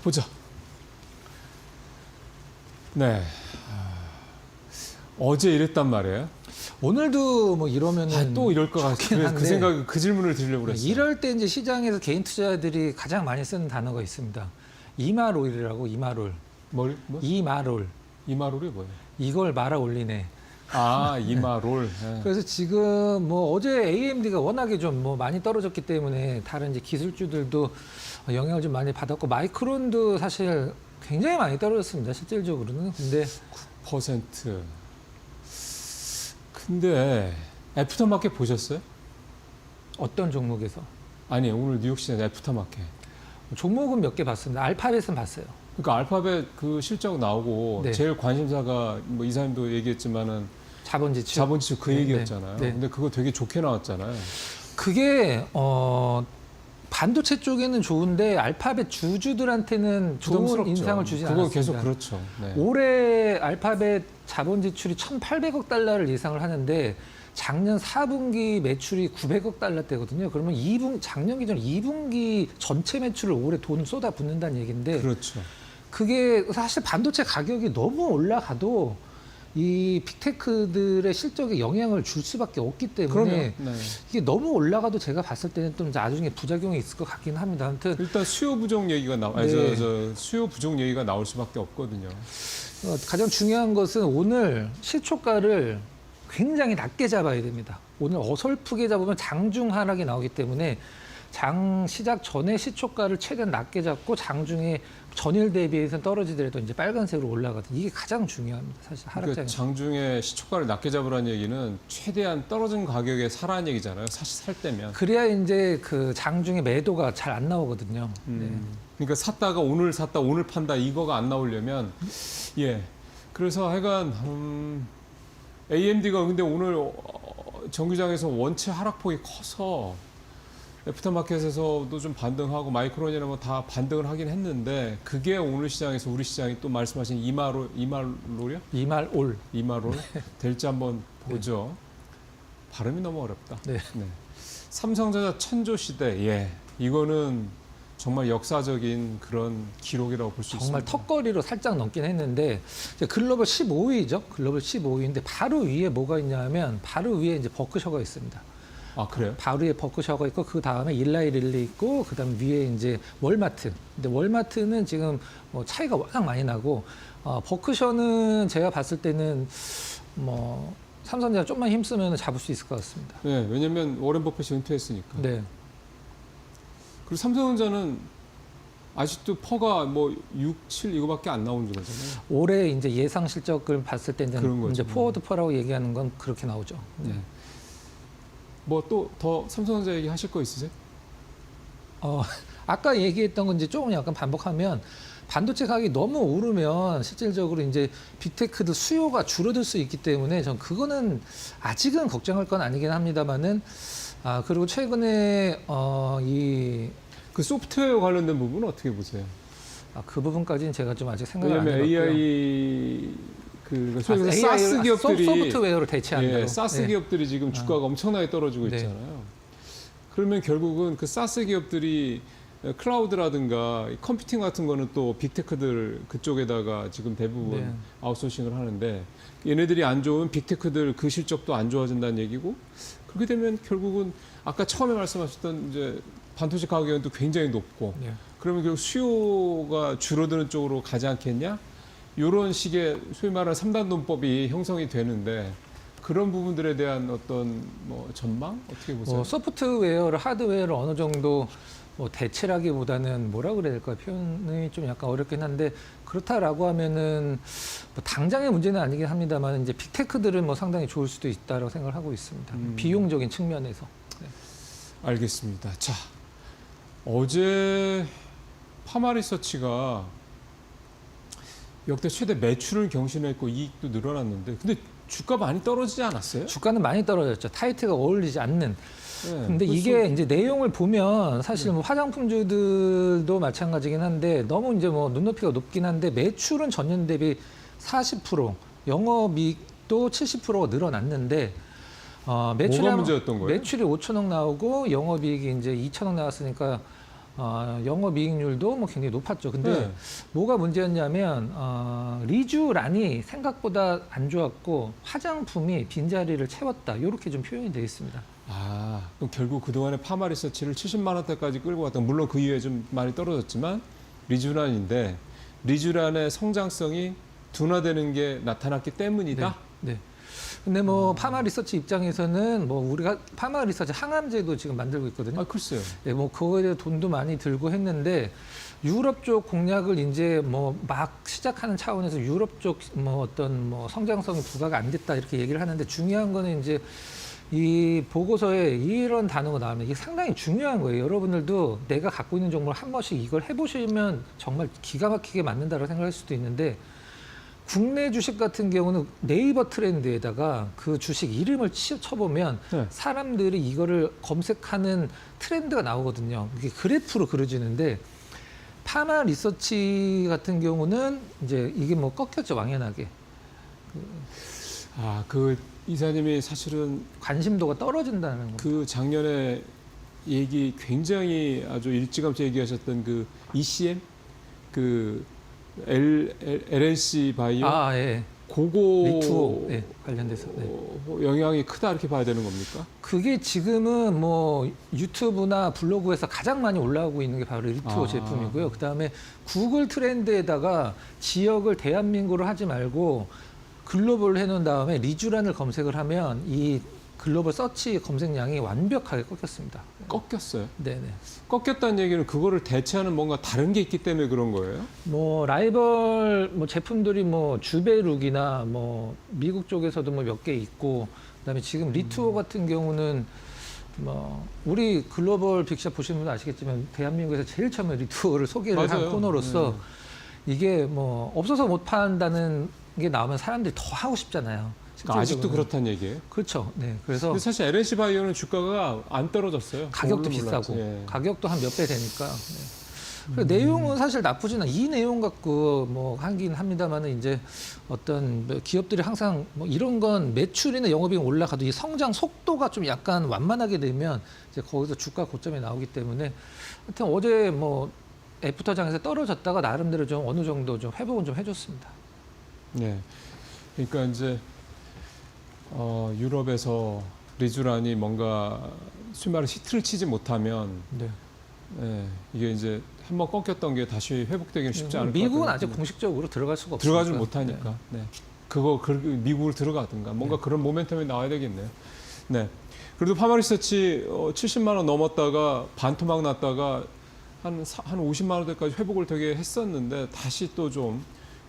보자. 네. 어제 이랬단 말이에요. 오늘도 뭐 이러면은 또 이럴 것 좋긴 같아요. 한데 그 생각, 그 질문을 드리려고 그랬어요. 이럴 때 이제 시장에서 개인 투자자들이 가장 많이 쓰는 단어가 있습니다. 이마롤이라고 이마롤. 뭐? 이마롤. 이마롤이 뭐예요? 이걸 말아 올리네. 아, 이마롤. 네. 그래서 지금 뭐 어제 AMD가 워낙에 좀 뭐 많이 떨어졌기 때문에 다른 이제 기술주들도 영향을 좀 많이 받았고 마이크론도 사실 굉장히 많이 떨어졌습니다. 실질적으로는. 근데 9%. 근데 애프터마켓 보셨어요? 어떤 종목에서? 아니, 오늘 뉴욕 시장 애프터마켓. 종목은 몇 개 봤습니다. 알파벳은 봤어요. 그러니까 알파벳 그 실적 나오고 네. 제일 관심사가 뭐 이사님도 얘기했지만은 자본지출. 자본지출 그 네, 얘기였잖아요. 네. 근데 그거 되게 좋게 나왔잖아요. 그게 반도체 쪽에는 좋은데 알파벳 주주들한테는 좋은 부담스럽죠. 인상을 주지 그건 않았습니다. 계속 그렇죠. 네. 올해 알파벳 자본지출이 1,800억 달러를 예상을 하는데 작년 4분기 매출이 900억 달러대거든요. 그러면 작년 기준 2분기 전체 매출을 올해 돈 쏟아붓는다는 얘기인데 그렇죠. 그게 사실 반도체 가격이 너무 올라가도 이 빅테크들의 실적에 영향을 줄 수밖에 없기 때문에 그러면 네. 이게 너무 올라가도 제가 봤을 때는 좀 나중에 부작용이 있을 것 같긴 합니다. 아무튼 일단 수요 부족 얘기가 아니, 네. 수요 부족 얘기가 나올 수밖에 없거든요. 가장 중요한 것은 오늘 시초가를 굉장히 낮게 잡아야 됩니다. 오늘 어설프게 잡으면 장중 하락이 나오기 때문에 장 시작 전에 시초가를 최대한 낮게 잡고 장중에 전일 대비해서 떨어지더라도 이제 빨간색으로 올라가든 이게 가장 중요합니다. 사실 그러니까 하락장에. 장중에 시초가를 낮게 잡으라는 얘기는 최대한 떨어진 가격에 사라는 얘기잖아요. 사실 살 때면. 그래야 이제 그 장중에 매도가 잘 안 나오거든요. 네. 그러니까 샀다가 오늘 샀다 오늘 판다 이거가 안 나오려면 예. 그래서 하여간 AMD가 근데 오늘 정규장에서 원체 하락폭이 커서 애프터마켓에서도 좀 반등하고 마이크론이나 뭐 다 반등을 하긴 했는데 그게 오늘 시장에서 우리 시장이 또 말씀하신 이마롤이요? 이말올. 이마롤 될지 한번 보죠. 발음이 너무 어렵다. 네. 네. 삼성전자 천조 시대 예. 이거는 정말 역사적인 그런 기록이라고 볼 수 있습니다. 정말 턱걸이로 살짝 넘긴 했는데 이제 글로벌 15위죠. 글로벌 15위인데 바로 위에 뭐가 있냐 하면 바로 위에 이제 버크셔가 있습니다. 아 그래요? 바로 위에 버크셔가 있고 그 다음에 일라이 릴리 있고 그 다음 위에 이제 월마트. 근데 월마트는 지금 뭐 차이가 워낙 많이 나고 버크셔는 제가 봤을 때는 뭐 삼성전자 좀만 힘쓰면 잡을 수 있을 것 같습니다. 네, 왜냐면 워렌 버핏이 은퇴했으니까. 네. 그리고 삼성전자는 아직도 퍼가 뭐 6, 7 이거밖에 안 나오는 거잖아요. 올해 이제 예상 실적을 봤을 때 이제, 그런 거죠. 이제 포워드 퍼라고 얘기하는 건 그렇게 나오죠. 네. 뭐 또 더 삼성전자 얘기 하실 거 있으세요? 아까 얘기했던 건 이제 조금 약간 반복하면 반도체 가격이 너무 오르면 실질적으로 이제 빅테크들 수요가 줄어들 수 있기 때문에 전 그거는 아직은 걱정할 건 아니긴 합니다만은 그리고 최근에 그 소프트웨어 관련된 부분은 어떻게 보세요? 그 부분까지는 제가 좀 아직 생각을 안 왜냐면 해봤고요. AI 그 소위 말해서 사스 기업들이 소프트웨어로 대체한다고. 예, 사스 네. 기업들이 지금 주가가 엄청나게 떨어지고 네. 있잖아요. 그러면 결국은 그 사스 기업들이 클라우드라든가 컴퓨팅 같은 거는 또 빅테크들 그쪽에다가 지금 대부분 네. 아웃소싱을 하는데 얘네들이 안 좋은 빅테크들 그 실적도 안 좋아진다는 얘기고 그렇게 되면 결국은 아까 처음에 말씀하셨던 이제 반도체 가격은 또 굉장히 높고 네. 그러면 결국 수요가 줄어드는 쪽으로 가지 않겠냐? 이런 식의 소위 말하는 3단 논법이 형성이 되는데 그런 부분들에 대한 어떤 뭐 전망 어떻게 보세요? 소프트웨어를 하드웨어를 어느 정도 뭐 대체라기보다는 뭐라 그래야 될까요? 표현이 좀 약간 어렵긴 한데 그렇다라고 하면은 뭐 당장의 문제는 아니긴 합니다만 이제 빅테크들은 뭐 상당히 좋을 수도 있다라고 생각을 하고 있습니다. 비용적인 측면에서. 네. 알겠습니다. 자, 어제 파마리서치가 역대 최대 매출을 경신했고 이익도 늘어났는데 근데 주가 많이 떨어지지 않았어요? 주가는 많이 떨어졌죠. 타이트가 어울리지 않는. 네, 근데 그래서 이게 이제 내용을 보면 사실 뭐 화장품주들도 마찬가지긴 한데 너무 이제 뭐 눈높이가 높긴 한데 매출은 전년 대비 40%, 영업이익도 70%가 늘어났는데 뭐가 문제였던 거예요? 매출이 5천억 나오고 영업이익이 이제 2천억 나왔으니까 영업이익률도 뭐 굉장히 높았죠. 근데 네. 뭐가 문제였냐면 리쥬란이 생각보다 안 좋았고 화장품이 빈자리를 채웠다. 이렇게 좀 표현이 되어 있습니다. 아, 그럼 결국 그동안에 파마 리서치를 70만 원대까지 끌고 갔다. 물론 그 이후에 좀 많이 떨어졌지만 리쥬란인데 리쥬란의 성장성이 둔화되는 게 나타났기 때문이다. 네. 근데 뭐 파마 리서치 입장에서는 뭐 우리가 파마 리서치 항암제도 지금 만들고 있거든요. 아, 글쎄요. 네, 뭐 그거에 대해 돈도 많이 들고 했는데 유럽 쪽 공략을 이제 뭐 막 시작하는 차원에서 유럽 쪽 뭐 어떤 뭐 성장성이 부각이 안 됐다 이렇게 얘기를 하는데 중요한 거는 이제 이 보고서에 이런 단어가 나오면 이게 상당히 중요한 거예요. 여러분들도 내가 갖고 있는 정보를 한 번씩 이걸 해보시면 정말 기가 막히게 맞는다고 생각할 수도 있는데 국내 주식 같은 경우는 네이버 트렌드에다가 그 주식 이름을 쳐보면 네. 사람들이 이거를 검색하는 트렌드가 나오거든요. 이게 그래프로 그려지는데 파마 리서치 같은 경우는 이제 이게 뭐 꺾였죠, 왕연하게. 아, 그 이사님이 사실은 관심도가 떨어진다는 거. 그 작년에 얘기 굉장히 아주 일찌감치 얘기하셨던 그 ECM 그 LNC 바이오 아, 예. 그거 리투오 예, 관련돼서. 네. 영향이 크다 이렇게 봐야 되는 겁니까? 그게 지금은 뭐 유튜브나 블로그에서 가장 많이 올라오고 있는 게 바로 리투오 아. 제품이고요. 그다음에 구글 트렌드에다가 지역을 대한민국으로 하지 말고 글로벌로 해놓은 다음에 리쥬란을 검색을 하면 이 글로벌 서치 검색량이 완벽하게 꺾였습니다. 꺾였어요. 네네. 꺾였다는 얘기는 그거를 대체하는 뭔가 다른 게 있기 때문에 그런 거예요? 뭐 라이벌 뭐 제품들이 뭐 주베룩이나 뭐 미국 쪽에서도 뭐 몇 개 있고 그다음에 지금 리투오 같은 경우는 뭐 우리 글로벌 빅샷 보시는 분들 아시겠지만 대한민국에서 제일 처음에 리투오를 소개를 한 맞아요. 코너로서 이게 뭐 없어서 못 판다는 게 나오면 사람들이 더 하고 싶잖아요. 그러니까 아직도 실질적으로는. 그렇다는 얘기예요? 그렇죠. 네. 그래서 근데 사실 LNC 바이오는 주가가 안 떨어졌어요. 가격도 오르는 비싸고 올랐지. 예. 가격도 한 몇 배 되니까. 네. 그래서 내용은 사실 나쁘진 않아. 이 내용 갖고 뭐 하긴 합니다만은 이제 어떤 뭐 기업들이 항상 뭐 이런 건 매출이나 영업이익 올라가도 이 성장 속도가 좀 약간 완만하게 되면 이제 거기서 주가 고점에 나오기 때문에 하여튼 어제 뭐 애프터장에서 떨어졌다가 나름대로 좀 어느 정도 좀 회복은 좀 해줬습니다. 네. 그러니까 이제 유럽에서 리쥬란이 뭔가 수마를 히트를 치지 못하면 네. 예, 이게 이제 한번 꺾였던 게 다시 회복되기는 쉽지 않을 것 같아요. 미국은 아직 공식적으로 들어갈 수가 없으니까. 들어가지 못하니까. 네. 그거 미국을 들어가든가 뭔가 그런 모멘텀이 나와야 되겠네요. 네. 그래도 파마 리서치 70만 원 넘었다가 반토막 났다가 한 50만 원대까지 회복을 되게 했었는데 다시 또 좀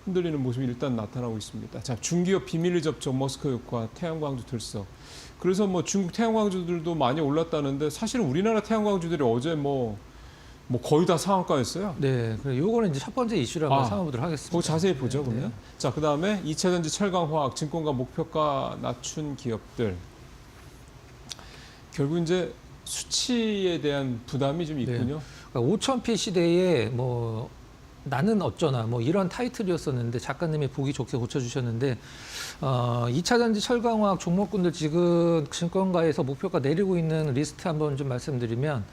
흔들리는 모습이 일단 나타나고 있습니다. 자, 중기업 비밀 접촉 머스크 효과, 태양광주 들썩. 그래서 뭐 중국 태양광주들도 많이 올랐다는데 사실은 우리나라 태양광주들이 어제 뭐 거의 다 상한가였어요. 네, 그래 요거는 이제 첫 번째 이슈를 한번 아, 삼아보도록 하겠습니다. 그거 자세히 보죠, 네, 그러면. 자, 그다음에 2차전지 철강화학 증권가 목표가 낮춘 기업들. 결국 이제 수치에 대한 부담이 좀 있군요. 그러니까 5000P 시대에 뭐 나는 어쩌나 뭐 이런 타이틀이었었는데 작가님이 보기 좋게 고쳐주셨는데 2차전지 철강화학 종목군들 지금 증권가에서 목표가 내리고 있는 리스트 한번 좀 말씀드리면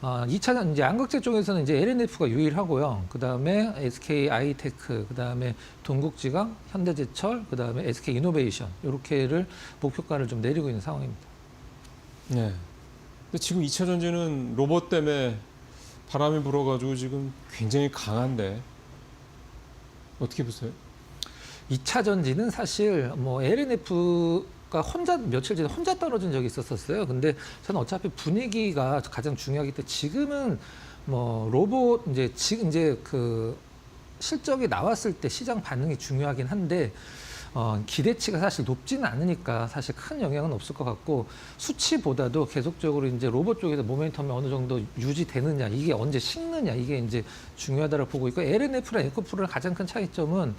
2차전 이제 양극재 쪽에서는 이제 LNF가 유일하고요. 그 다음에 SK 아이테크, 그 다음에 동국지강, 현대제철, 그 다음에 SK 이노베이션 이렇게를 목표가를 좀 내리고 있는 상황입니다. 네. 근데 지금 2차 전지는 로봇 때문에 바람이 불어가지고 지금 굉장히 강한데 어떻게 보세요? 2차 전지는 사실 뭐 LNF가 혼자 며칠 전에 혼자 떨어진 적이 있었어요. 근데 저는 어차피 분위기가 가장 중요하기 때문에 지금은 뭐 로봇 이제 그 실적이 나왔을 때 시장 반응이 중요하긴 한데 기대치가 사실 높지는 않으니까 사실 큰 영향은 없을 것 같고 수치보다도 계속적으로 이제 로봇 쪽에서 모멘텀이 어느 정도 유지되느냐 이게 언제 식느냐 이게 이제 중요하다고 보고 있고 LNF랑 에코프로의 가장 큰 차이점은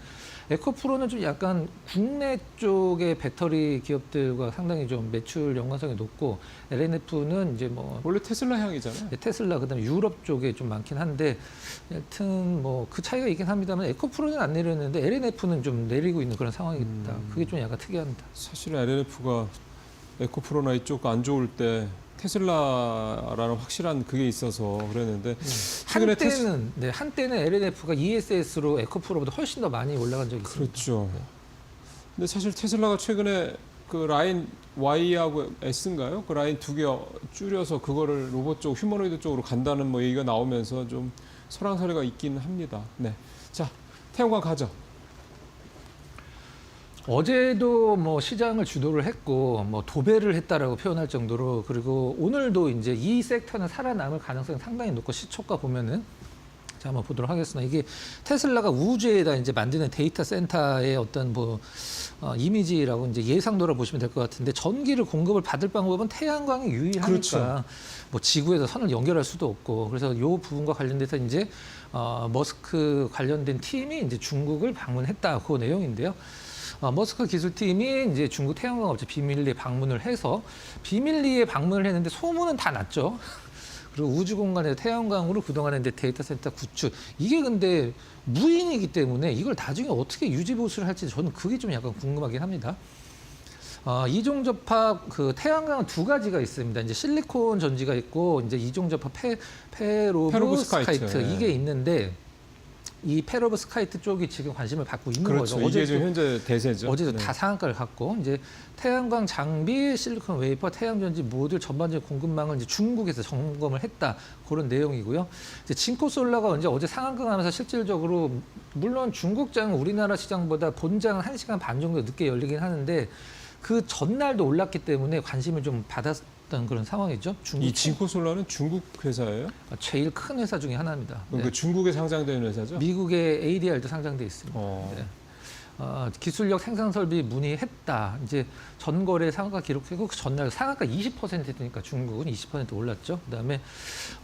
에코프로는 좀 약간 국내 쪽의 배터리 기업들과 상당히 좀 매출 연관성이 높고 LNF는 이제 뭐 원래 테슬라 향이잖아요. 테슬라 그다음에 유럽 쪽에 좀 많긴 한데 여튼 뭐 그 차이가 있긴 합니다만 에코프로는 안 내렸는데 LNF는 좀 내리고 있는 그런 상황이다. 그게 좀 약간 특이합니다. 사실은 LNF가 에코프로나 이쪽 안 좋을 때 테슬라라는 확실한 그게 있어서 그랬는데 최근에 한때는 LNF가 ESS로 에코프로보다 훨씬 더 많이 올라간 적이 있습니다. 그렇죠. 근데 사실 테슬라가 최근에 그 라인 Y하고 S인가요? 그 라인 두 개 줄여서 그거를 로봇 쪽, 휴머노이드 쪽으로 간다는 뭐 얘기가 나오면서 좀 설왕설래가 있긴 합니다. 네. 자, 태용관 가죠. 어제도 뭐 시장을 주도를 했고 뭐 도배를 했다라고 표현할 정도로, 그리고 오늘도 이제 이 섹터는 살아남을 가능성이 상당히 높고, 시초가 보면은 자 한번 보도록 하겠습니다. 이게 테슬라가 우주에다 이제 만드는 데이터 센터의 어떤 뭐 이미지라고 이제 예상도라 보시면 될 것 같은데, 전기를 공급을 받을 방법은 태양광이 유일하니까 그렇죠. 뭐 지구에서 선을 연결할 수도 없고, 그래서 이 부분과 관련돼서 이제 머스크 관련된 팀이 이제 중국을 방문했다, 그 내용인데요. 머스크 기술팀이 이제 중국 태양광 업체 비밀리에 방문을 해서, 비밀리에 방문을 했는데 소문은 다 났죠. 그리고 우주 공간에서 태양광으로 그동안에 이제 데이터 센터 구축, 이게 근데 무인이기 때문에 이걸 나중에 어떻게 유지 보수를 할지 저는 그게 좀 약간 궁금하긴 합니다. 이종 접합 그 태양광은 두 가지가 있습니다. 이제 실리콘 전지가 있고, 이제 이종 접합 페로브스카이트 이게 있는데, 이 페로브스카이트 쪽이 지금 관심을 받고 있는 그렇죠. 거죠. 이게 지금 현재 대세죠. 어제도 네. 다 상한가를 갖고, 이제 태양광 장비, 실리콘 웨이퍼, 태양전지 모듈 전반적인 공급망을 이제 중국에서 점검을 했다, 그런 내용이고요. 이제 진코솔라가 이제 어제 상한가 가면서 실질적으로, 물론 중국장은 우리나라 시장보다 본장은 1시간 반 정도 늦게 열리긴 하는데, 그 전날도 올랐기 때문에 관심을 좀 받았던 그런 상황이죠. 이 진코솔라는 중국 회사예요? 제일 큰 회사 중에 하나입니다. 그 중국에 상장되는 회사죠? 미국의 ADR도 상장돼 있습니다. 어. 네. 기술력 생산 설비 문의했다. 이제 전거래 상한가 기록했고, 그 전날 상한가 20%니까 중국은 20% 올랐죠. 그다음에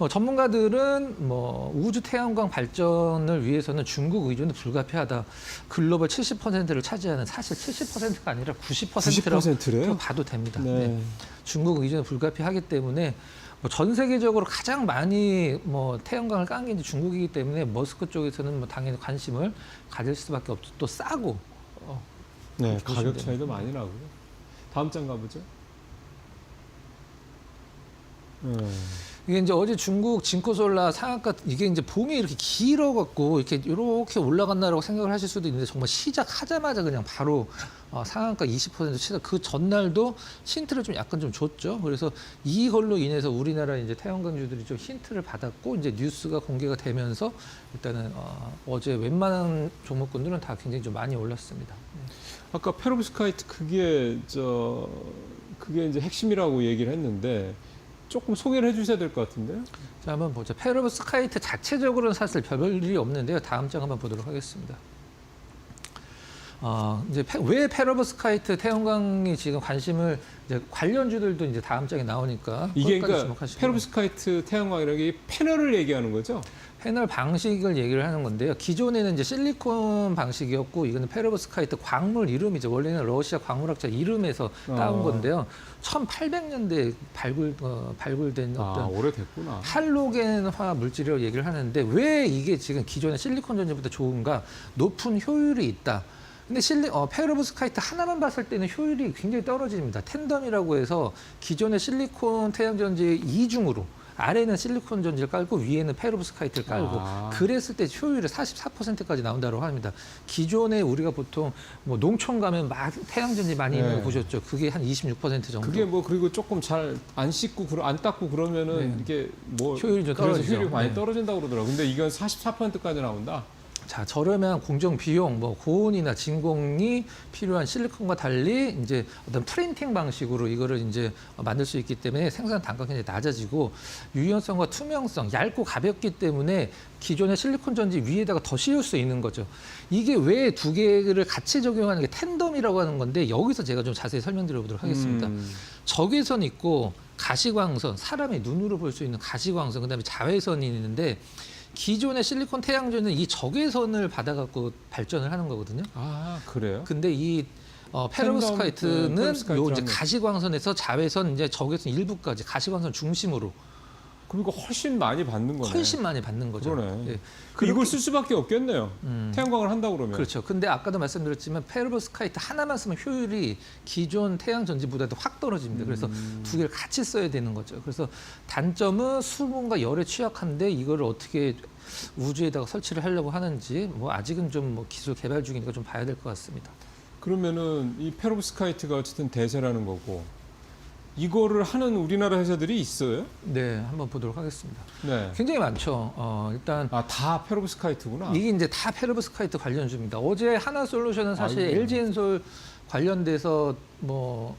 전문가들은 뭐 우주 태양광 발전을 위해서는 중국 의존은 불가피하다. 글로벌 70%를 차지하는, 사실 70%가 아니라 90%라고 90%래요? 봐도 됩니다. 네. 네. 중국 의존은 불가피하기 때문에 뭐 전 세계적으로 가장 많이 뭐 태양광을 깐 게 이제 중국이기 때문에 머스크 쪽에서는 뭐 당연히 관심을 가질 수밖에 없죠. 또 싸고. 네, 보시면 가격 됩니다. 차이도 많이 나고요. 다음 장 가보죠. 이게 이제 어제 중국 진코솔라 상한가, 이게 이제 봉이 이렇게 길어갖고 이렇게 올라갔나라고 생각을 하실 수도 있는데, 정말 시작하자마자 그냥 바로 상한가 20% 치다. 그 전날도 힌트를 좀 약간 좀 줬죠. 그래서 이걸로 인해서 우리나라 이제 태양광주들이 좀 힌트를 받았고, 이제 뉴스가 공개가 되면서 일단은 어제 웬만한 종목군들은 다 굉장히 좀 많이 올랐습니다. 아까 페로브스카이트 그게 이제 핵심이라고 얘기를 했는데 조금 소개를 해주셔야 될 것 같은데요. 자, 한번 보죠. 페로브스카이트 자체적으로는 사실 별일이 없는데요. 다음 장 한번 보도록 하겠습니다. 이제 왜 페로브스카이트 태양광이 지금 관심을, 이제 관련주들도 이제 다음 장에 나오니까 이게 그것까지 그러니까 주목하시고요. 페로브스카이트 태양광이라는 게 패널을 얘기하는 거죠? 패널 방식을 얘기를 하는 건데요. 기존에는 이제 실리콘 방식이었고, 이거는 페로브스카이트 광물 이름이죠. 원래는 러시아 광물학자 이름에서 따온 건데요. 1800년대에 발굴된 어떤 오래됐구나. 할로겐화 물질이라고 얘기를 하는데, 왜 이게 지금 기존의 실리콘 전지보다 좋은가? 높은 효율이 있다. 근데 페로브스카이트 하나만 봤을 때는 효율이 굉장히 떨어집니다. 텐덤이라고 해서 기존의 실리콘 태양전지 이중으로, 아래는 실리콘 전지를 깔고 위에는 페로브스카이트를 깔고, 그랬을 때 효율이 44%까지 나온다고 합니다. 기존에 우리가 보통 뭐 농촌 가면 태양전지 많이 있는 거 보셨죠? 그게 한 26% 정도. 그게 뭐 그리고 조금 잘 안 씻고 안 닦고 그러면은 이게 뭐 효율이 좀 그래서 떨어지죠. 효율이 많이 네. 떨어진다고 그러더라고요. 근데 이건 44%까지 나온다. 자, 저렴한 공정 비용, 뭐 고온이나 진공이 필요한 실리콘과 달리 이제 어떤 프린팅 방식으로 이거를 이제 만들 수 있기 때문에 생산 단가가 굉장히 낮아지고, 유연성과 투명성, 얇고 가볍기 때문에 기존의 실리콘 전지 위에다가 더 씌울 수 있는 거죠. 이게 왜 두 개를 같이 적용하는 게 텐덤이라고 하는 건데, 여기서 제가 좀 자세히 설명드려보도록 하겠습니다. 적외선 있고 가시광선, 사람의 눈으로 볼 수 있는 가시광선, 그다음에 자외선이 있는데, 기존의 실리콘 태양전은 이 적외선을 받아갖고 발전을 하는 거거든요. 아, 그래요? 근데 이 페로브스카이트는 요 이제 가시광선에서 자외선, 이제 적외선 일부까지 가시광선 중심으로 그럼 이거 훨씬 많이 받는 거네. 훨씬 많이 받는 거죠. 그러네. 예. 이걸 쓸 수밖에 없겠네요. 태양광을 한다고 그러면. 그렇죠. 근데 아까도 말씀드렸지만 페로브스카이트 하나만 쓰면 효율이 기존 태양 전지보다도 확 떨어집니다. 그래서 두 개를 같이 써야 되는 거죠. 그래서 단점은 수분과 열에 취약한데 이거를 어떻게 우주에다가 설치를 하려고 하는지 뭐 아직은 좀 뭐 기술 개발 중이니까 좀 봐야 될 것 같습니다. 그러면은 이 페로브스카이트가 어쨌든 대세라는 거고 이거를 하는 우리나라 회사들이 있어요? 네, 한번 보도록 하겠습니다. 네. 굉장히 많죠. 일단 다 페로브스카이트구나. 이게 이제 다 페로브스카이트 관련주입니다. 어제 하나솔루션은 사실 아이고. LG엔솔 관련돼서 뭐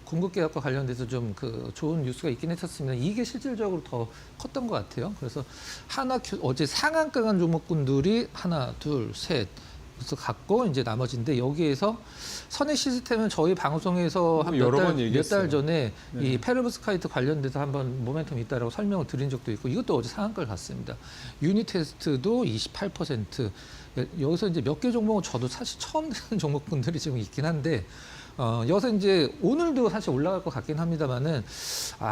공급 계약과 관련돼서 좀 그 좋은 뉴스가 있긴 했었습니다. 이게 실질적으로 더 컸던 것 같아요. 그래서 어제 상한가 간 종목군들이 하나, 둘, 셋 그래서 갖고 이제 나머지인데 여기에서 선의 시스템은 저희 방송에서 여러 번 몇 얘기했어요. 달 전에 네. 이 페로브스카이트 관련돼서 한번 모멘텀이 있다라고 설명을 드린 적도 있고 이것도 어제 상한가를 갔습니다. 유니테스트도 28%. 여기서 이제 몇 개 종목은 저도 사실 처음 듣는 종목군들이 지금 있긴 한데 여기서 이제 오늘도 사실 올라갈 것 같긴 합니다만은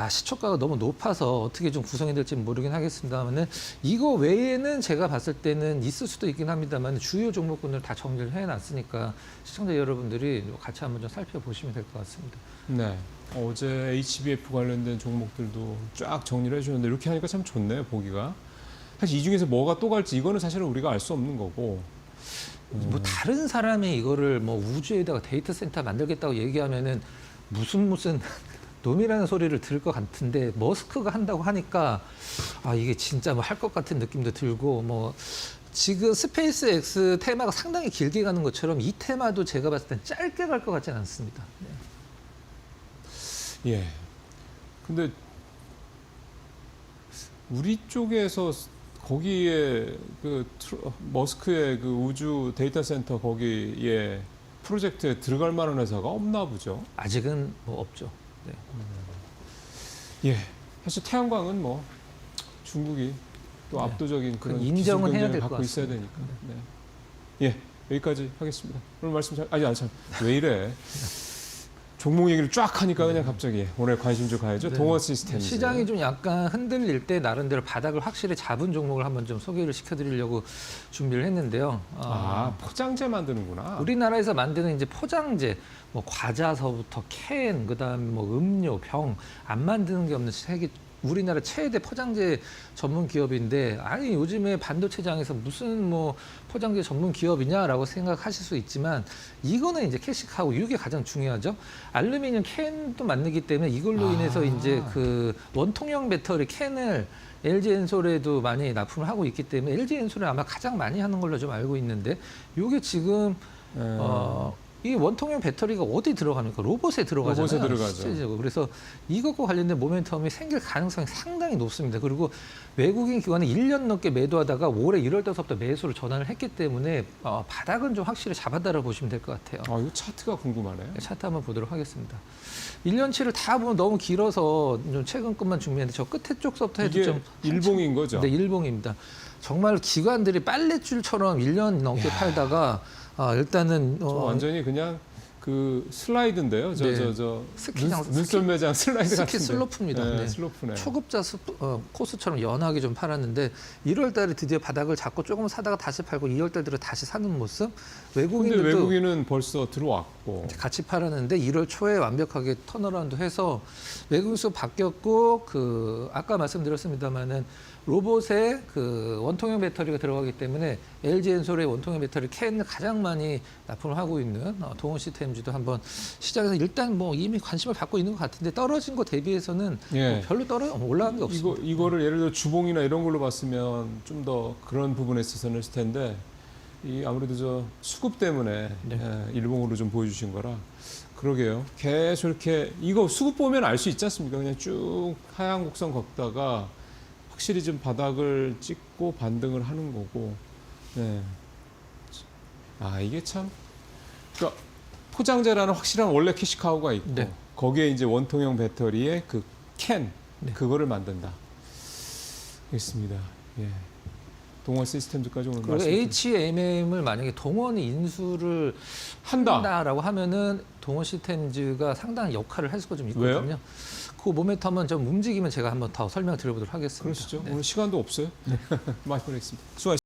시초가가 너무 높아서 어떻게 좀 구성이 될지 모르긴 하겠습니다만은 이거 외에는 제가 봤을 때는 있을 수도 있긴 합니다만 주요 종목군을 다 정리를 해놨으니까 시청자 여러분들이 같이 한번 좀 살펴보시면 될 것 같습니다. 네. 어제 HBF 관련된 종목들도 쫙 정리를 해주는데 이렇게 하니까 참 좋네요, 보기가. 사실 이 중에서 뭐가 또 갈지 이거는 사실은 우리가 알 수 없는 거고. 뭐 다른 사람이 이거를 뭐 우주에다가 데이터 센터 만들겠다고 얘기하면은 무슨 놈이라는 소리를 들을 것 같은데 머스크가 한다고 하니까 이게 진짜 뭐 할 것 같은 느낌도 들고 뭐 지금 스페이스 X 테마가 상당히 길게 가는 것처럼 이 테마도 제가 봤을 땐 짧게 갈 것 같지는 않습니다. 네. 예. 근데 우리 쪽에서 거기에 머스크의 그 우주 데이터 센터 거기에 프로젝트에 들어갈 만한 회사가 없나 보죠. 아직은 뭐 없죠. 네. 예. 사실 태양광은 뭐 중국이 또 네. 압도적인 그런 그건 인정은 기술 해야 경쟁을 될것 갖고 있어야 같습니다. 되니까. 네. 예. 여기까지 하겠습니다. 오늘 말씀 왜 이래? 종목 얘기를 쫙 하니까 그냥 갑자기 오늘 관심 좀 가야죠. 네. 동원 시스템즈. 시장이 좀 약간 흔들릴 때 나름대로 바닥을 확실히 잡은 종목을 한번 좀 소개를 시켜드리려고 준비를 했는데요. 포장재 만드는구나. 우리나라에서 만드는 이제 포장재, 뭐 과자서부터 캔, 그다음에 뭐 음료, 병 안 만드는 게 없는 세계 우리나라 최대 포장재 전문 기업인데 요즘에 반도체장에서 무슨 뭐 포장재 전문 기업이냐라고 생각하실 수 있지만 이거는 이제 캐시카우 이게 가장 중요하죠. 알루미늄 캔도 만들기 때문에 이걸로 인해서 이제 그 원통형 배터리 캔을 LG엔솔에도 많이 납품을 하고 있기 때문에 LG엔솔에 아마 가장 많이 하는 걸로 좀 알고 있는데 이게 지금 이 원통형 배터리가 어디 들어갑니까? 로봇에 들어가잖아요. 로봇에 들어가죠. 실제적으로. 그래서 이것과 관련된 모멘텀이 생길 가능성이 상당히 높습니다. 그리고 외국인 기관이 1년 넘게 매도하다가 올해 1월 달서부터 매수를 전환을 했기 때문에 바닥은 좀 확실히 잡았다라고 보시면 될 것 같아요. 이거 차트가 궁금하네요. 차트 한번 보도록 하겠습니다. 1년치를 다 보면 너무 길어서 좀 최근 것만 준비했는데 저 끝에 쪽서부터 해도 이게 좀 일봉인 거죠? 네, 일봉입니다. 정말 기관들이 빨랫줄처럼 1년 넘게 팔다가 일단은 완전히 그냥 그 슬라이드인데요. 스키장, 눈썰 매장 슬라이드 스키 같은데. 슬로프입니다. 네. 슬로프네. 초급자 코스처럼 연하게 좀 팔았는데 1월 달에 드디어 바닥을 잡고 조금 사다가 다시 팔고 2월 달 들어 다시 사는 모습. 근데 외국인들도 외국인은 벌써 들어왔고. 같이 팔았는데 1월 초에 완벽하게 턴어라운드 해서 외국인 수 바뀌었고 아까 말씀드렸습니다마는 로봇에 그 원통형 배터리가 들어가기 때문에 LG엔솔의 원통형 배터리 캔을 가장 많이 납품을 하고 있는 동원 시스템즈도 한번 시장에서 일단 뭐 이미 관심을 받고 있는 것 같은데 떨어진 거 대비해서는 뭐 별로 올라간 게 없습니다. 이거를 예를 들어 주봉이나 이런 걸로 봤으면 좀 더 그런 부분에 있어서는 있을 텐데 아무래도 수급 때문에 일봉으로 좀 보여주신 거라 그러게요. 계속 이렇게 이거 수급 보면 알 수 있지 않습니까? 그냥 쭉 하향 곡선 걷다가 확실히 좀 바닥을 찍고 반등을 하는 거고. 네. 이게 참. 그러니까 포장재라는 확실한 원래 캐시카우가 있고 거기에 이제 원통형 배터리에 그 캔 그거를 만든다. 알겠습니다. 예. 동원 시스템즈까지 오늘 그리고 HMM을 만약에 동원이 인수를 한다라고 하면은 동원 시스템즈가 상당히 역할을 할 수가 좀 있거든요. 왜요? 그 모멘텀 한번 좀 움직이면 제가 한번 더 설명드려보도록 하겠습니다. 그러시죠. 네. 오늘 시간도 없어요. 네. 마이크 보내겠습니다. 수고하셨습니다.